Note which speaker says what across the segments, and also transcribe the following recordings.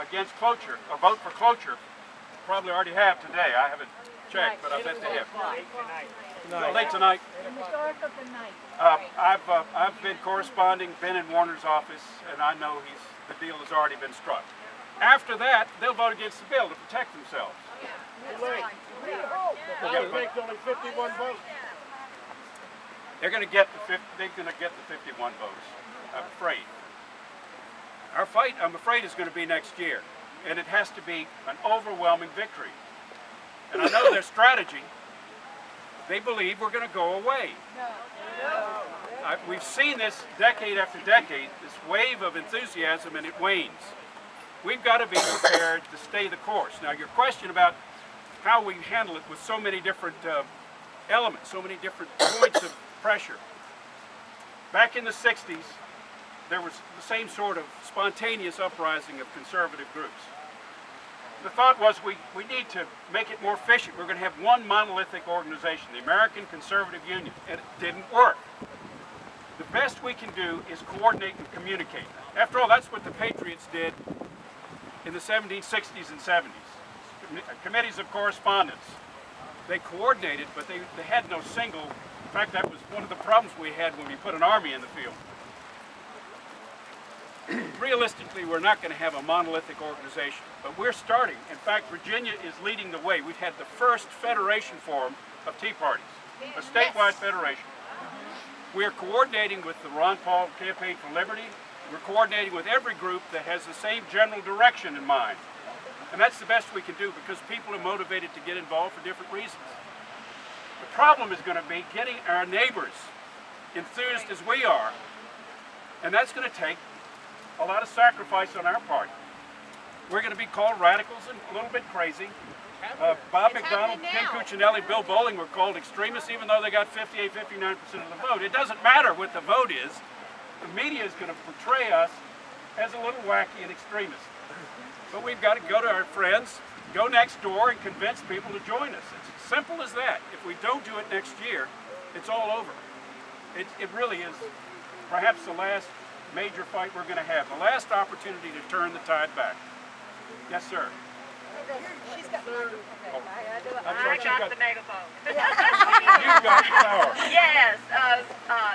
Speaker 1: against cloture, or vote for cloture, probably already have today. I haven't checked, but I bet they have. Late tonight. I've been corresponding, been in Warner's office, and I know the deal has already been struck. After that, they'll vote against the bill to protect themselves.
Speaker 2: Only 51 votes.
Speaker 1: They're going to get the 51 votes. I'm afraid. Our fight, I'm afraid, is going to be next year, and it has to be an overwhelming victory. And I know their strategy. They believe we're going to go away. We've seen this decade after decade, this wave of enthusiasm, and it wanes. We've got to be prepared to stay the course. Now, your question about how we handle it with so many different elements, so many different points of pressure. Back in the 60s, there was the same sort of spontaneous uprising of conservative groups. The thought was we need to make it more efficient. We're going to have one monolithic organization, the American Conservative Union, and it didn't work. The best we can do is coordinate and communicate. After all, that's what the Patriots did in the 1760s and 70s. Committees of correspondence. They coordinated, but they had no single. In fact, that was one of the problems we had when we put an army in the field. Realistically, we're not going to have a monolithic organization, but we're starting. In fact, Virginia is leading the way. We've had the first federation forum of Tea Parties, a statewide federation. We're coordinating with the Ron Paul Campaign for Liberty. We're coordinating with every group that has the same general direction in mind. And that's the best we can do because people are motivated to get involved for different reasons. The problem is going to be getting our neighbors enthused as we are, and that's going to take a lot of sacrifice on our part. We're going to be called radicals and a little bit crazy. Bob McDonald, Ken Cuccinelli, Bill Bowling were called extremists even though they got 58, 59% of the vote. It doesn't matter what the vote is. The media is going to portray us as a little wacky and extremist. But we've got to go to our friends, go next door and convince people to join us. It's as simple as that. If we don't do it next year, it's all over. It really is perhaps the last major fight we're going to have, the last opportunity to turn the tide back. Yes, sir.
Speaker 3: She's got the
Speaker 1: I
Speaker 3: got the megaphone.
Speaker 1: You've got the power.
Speaker 3: Yes.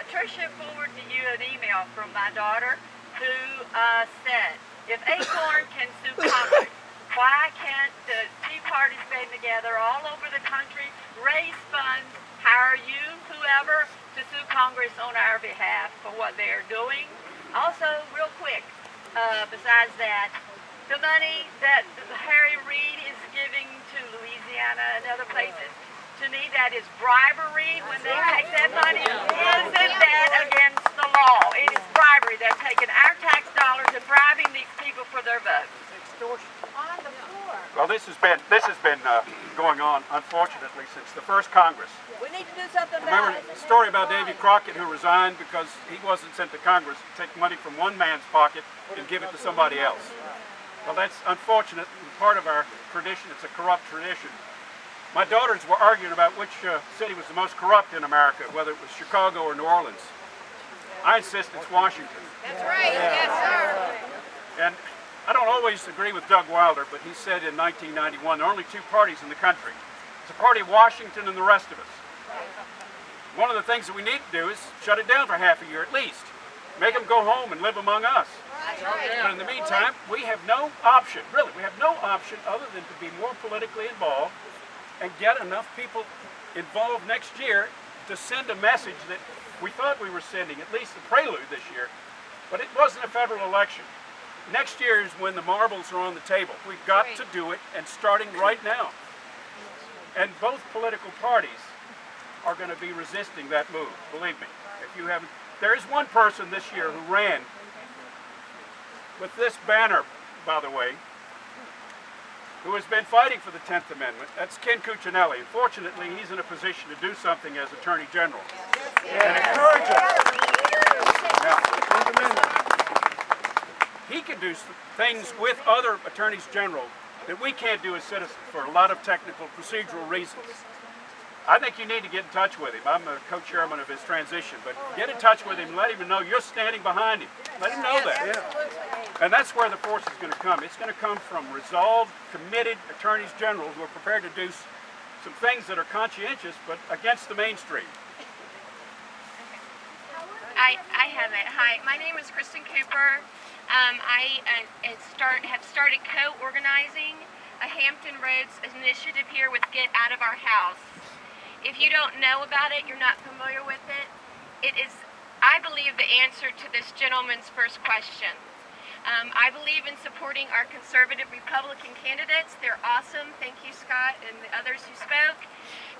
Speaker 3: Tricia forwarded to you an email from my daughter who said, if Acorn can sue Congress, why can't the Tea Parties band together all over the country, raise funds, hire you, whoever, to sue Congress on our behalf for what they're doing? Also, real quick, besides that, the money that Harry Reid is giving to Louisiana and other places, to me that is bribery when they take that money. Isn't that against the law? It is bribery. They're taking our tax dollars and bribing these people for their votes.
Speaker 2: Extortion.
Speaker 3: On the floor.
Speaker 1: Well, this has been going on, unfortunately, since the first Congress.
Speaker 3: We need to do something about
Speaker 1: Remember
Speaker 3: it.
Speaker 1: the story about Davy Crockett who resigned because he wasn't sent to Congress to take money from one man's pocket and give it to somebody else. Well, that's unfortunate and part of our tradition. It's a corrupt tradition. My daughters were arguing about which city was the most corrupt in America, whether it was Chicago or New Orleans. I insist it's Washington.
Speaker 3: That's right. Yes, sir.
Speaker 1: And I don't always agree with Doug Wilder, but he said in 1991 there are only two parties in the country. It's the party of Washington and the rest of us. One of the things that we need to do is shut it down for half a year at least. Make them go home and live among us. But in the meantime, we have no option, really, we have no option other than to be more politically involved and get enough people involved next year to send a message that we thought we were sending, at least the prelude this year, but it wasn't a federal election. Next year is when the marbles are on the table. We've got to do it, and starting right now. And both political parties are going to be resisting that move, believe me. If you haven't, there is one person this year who ran with this banner, by the way, who has been fighting for the 10th Amendment. That's Ken Cuccinelli. Fortunately, he's in a position to do something as Attorney General. And encourage us. He can do things with other Attorneys General that we can't do as citizens for a lot of technical procedural reasons. I think you need to get in touch with him. I'm a co-chairman of his transition, but get in touch with him and let him know you're standing behind him. Let him know that. And that's where the force is going to come. It's going to come from resolved, committed attorneys general who are prepared to do some things that are conscientious, but against the mainstream.
Speaker 4: I have it. Hi, my name is Kristen Cooper. I have started co-organizing a Hampton Roads initiative here with Get Out of Our House. If you don't know about it, you're not familiar with it, it is, I believe, the answer to this gentleman's first question. I believe in supporting our conservative Republican candidates. They're awesome. Thank you, Scott, and the others who spoke.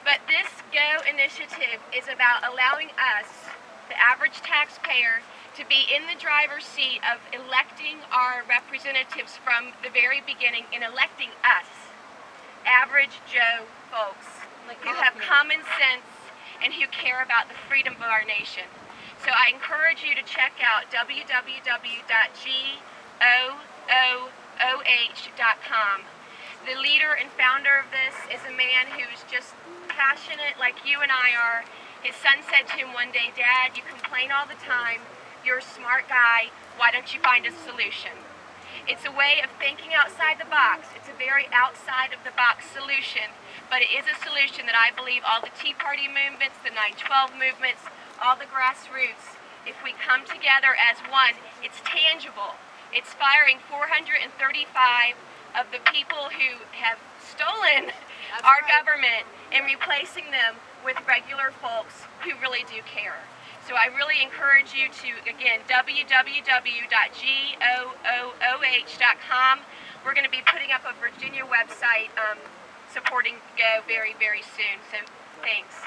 Speaker 4: But this GO initiative is about allowing us, the average taxpayer, to be in the driver's seat of electing our representatives from the very beginning and electing us, average Joe folks, who have common sense and who care about the freedom of our nation. So I encourage you to check out www.gooh.com. The leader and founder of this is a man who's just passionate like you and I are. His son said to him one day, "Dad, you complain all the time. You're a smart guy. Why don't you find a solution?" It's a way of thinking outside the box. It's a very outside of the box solution, but it is a solution that I believe all the Tea Party movements, the 9/12 movements, all the grassroots, if we come together as one, it's tangible. It's firing 435 of the people who have stolen our government and replacing them with regular folks who really do care. So I really encourage you to, again, www.gooh.com. We're going to be putting up a Virginia website supporting GO very, very soon. So thanks.